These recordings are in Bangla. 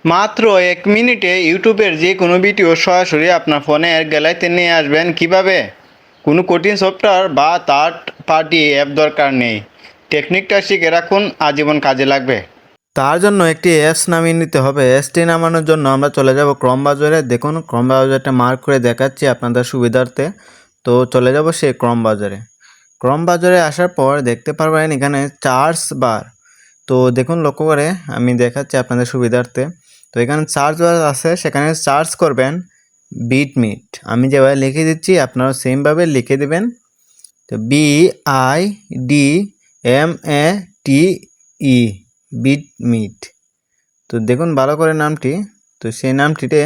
মাত্র 1 মিনিটে ইউটিউবের যে কোনো ভিডিও সরাসরি আপনার ফোনের গ্যালারিতে নিয়ে আসবেন কিভাবে? কোনো কঠিন সফটওয়্যার বা থার্ড পার্টি অ্যাপ দরকার নেই। টেকনিকটা শিখে রাখুন, আজীবন কাজে লাগবে। তার জন্য একটি অ্যাপস নামিয়ে নিতে হবে। অ্যাপসটি নামানোর জন্য আমরা চলে যাব ক্রোম ব্রাউজারে। দেখুন ক্রোম ব্রাউজারটা মার্ক করে দেখাচ্ছি আপনাদের সুবিধার্থে। তো চলে যাব সেই ক্রোম ব্রাউজারে। ক্রোম ব্রাউজারে আসার পর দেখতে পারবেন এখানে সার্চ বার। তো দেখুন লক্ষ্য করে আমি দেখাচ্ছি আপনাদের সুবিধার্থে। তো এখানে সার্চ বার আছে, সেখানে সার্চ করবেন বিটমিট। আমি যেভাবে লিখে দিচ্ছি আপনারা সেমভাবে লিখে দেবেন। তো BIDMATE বিটমিট। তো দেখুন ভালো করে নামটি। তো সেই নামটিতে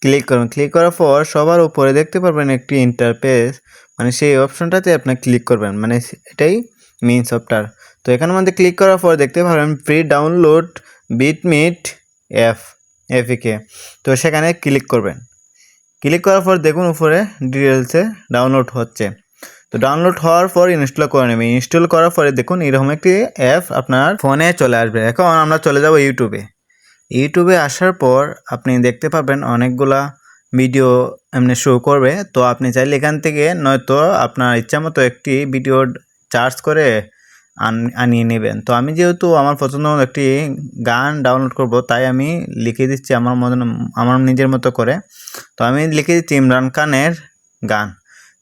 ক্লিক করুন। ক্লিক করার পর সবার উপরে দেখতে পারবেন একটি ইন্টারফেস, মানে সেই অপশনটাতে আপনি ক্লিক করবেন, মানে এটাই মেইন সফটওয়্যার। তো এখানের মধ্যে ক্লিক করার পর দেখতে পারবেন ফ্রি ডাউনলোড বিটমিট এপিকে। তো সেখানে ক্লিক করবেন। ক্লিক করার পর দেখুন উপরে ডিটেলসে ডাউনলোড হচ্ছে। তো ডাউনলোড হওয়ার পর ইনস্টল করে নেবেন। ইনস্টল করার পরে দেখুন এরকম একটি অ্যাপ আপনার ফোনে চলে আসবে। এখন আমরা চলে যাব ইউটিউবে। ইউটিউবে আসার পর আপনি দেখতে পাবেন অনেকগুলা ভিডিও এমনি শো করবে। তো আপনি চাইলে এখান থেকে নয়তো আপনার ইচ্ছা মতো একটি ভিডিও চার্জ করে আনিয়ে নেবেন। তো আমি যেহেতু আমার পছন্দ মতো একটি গান ডাউনলোড করব, তাই আমি লিখে দিচ্ছি আমার নিজের মতো করে। তো আমি লিখে দিচ্ছি ইমরান খানের গান।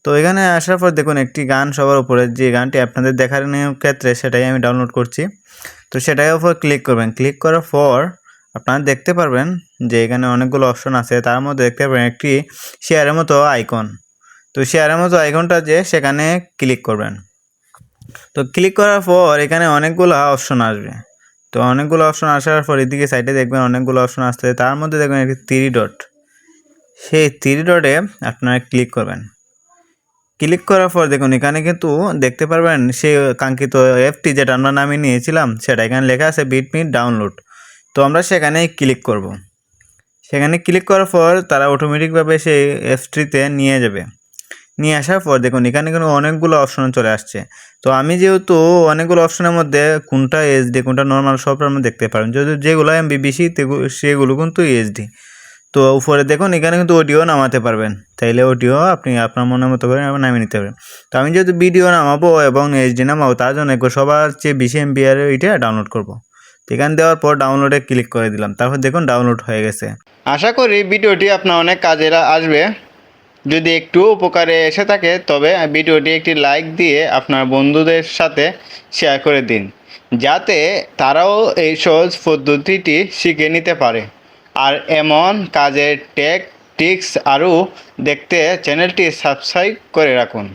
তো এখানে আসার পর দেখুন একটি গান সবার উপরে, যে গানটি আপনাদের দেখার ক্ষেত্রে সেটাই আমি ডাউনলোড করছি। তো সেটার উপর ক্লিক করবেন। ক্লিক করার পর আপনারা দেখতে পারবেন যে এখানে অনেকগুলো অপশন আছে। তার মধ্যে দেখতে পারবেন একটি শেয়ারের মতো আইকন। তো শেয়ারের মতো আইকনটা যে সেখানে ক্লিক করবেন। তো ক্লিক করার পর এখানে অনেকগুলো অপশন আসবে। তো অনেকগুলো অপশন আসার পর এদিকে সাইডে দেখবেন অনেকগুলো অপশন আসছে। তার মধ্যে দেখবেন একটি 3 ডট, সেই 3 ডটে আপনারা ক্লিক করবেন। ক্লিক করার পর দেখুন এখানে কিন্তু দেখতে পারবেন সেই কাঙ্ক্ষিত অ্যাপটি যেটা আমরা নামিয়ে নিয়েছিলাম সেটা এখানে লেখা আছে বিটমিট ডাউনলোড। তো আমরা সেখানেই ক্লিক করব। সেখানে ক্লিক করার পর তারা অটোমেটিকভাবে সেই অ্যাপসটিতে নিয়ে যাবে। নিয়ে আসার পর দেখুন এখানে কিন্তু অনেকগুলো অপশন চলে আসছে। তো আমি যেহেতু অনেকগুলো অপশনের মধ্যে কোনটা এইচডি কোনটা নর্মাল সব আপনি দেখতে পারেন, যদি যেগুলো এমবি বেশি সেগুলো কিন্তু এইচডি। তো উপরে দেখুন এখানে কিন্তু অডিও নামাতে পারবেন, চাইলে অডিও আপনি আপনার মনের মতো করে নামিয়ে নিতে পারবেন। তো আমি যেহেতু ভিডিও নামাবো এবং এইচডি নামাবো, তার জন্য সবার চেয়ে বেশি এমবি আর এটা ডাউনলোড করব। এখানে দেওয়ার পর ডাউনলোডে ক্লিক করে দিলাম। তারপর দেখুন ডাউনলোড হয়ে গেছে। আশা করি ভিডিওটি আপনার অনেক কাজে আসবে। যদি একটু উপকারে এসে থাকে তবে ভিডিওটি একটি লাইক দিয়ে আপনার বন্ধুদের সাথে শেয়ার করে দিন, যাতে তারাও এই সহজ পদ্ধতিটি শিখে নিতে পারে। আর এমন কাজের টেক টিক্স আরও দেখতে চ্যানেলটি সাবস্ক্রাইব করে রাখুন।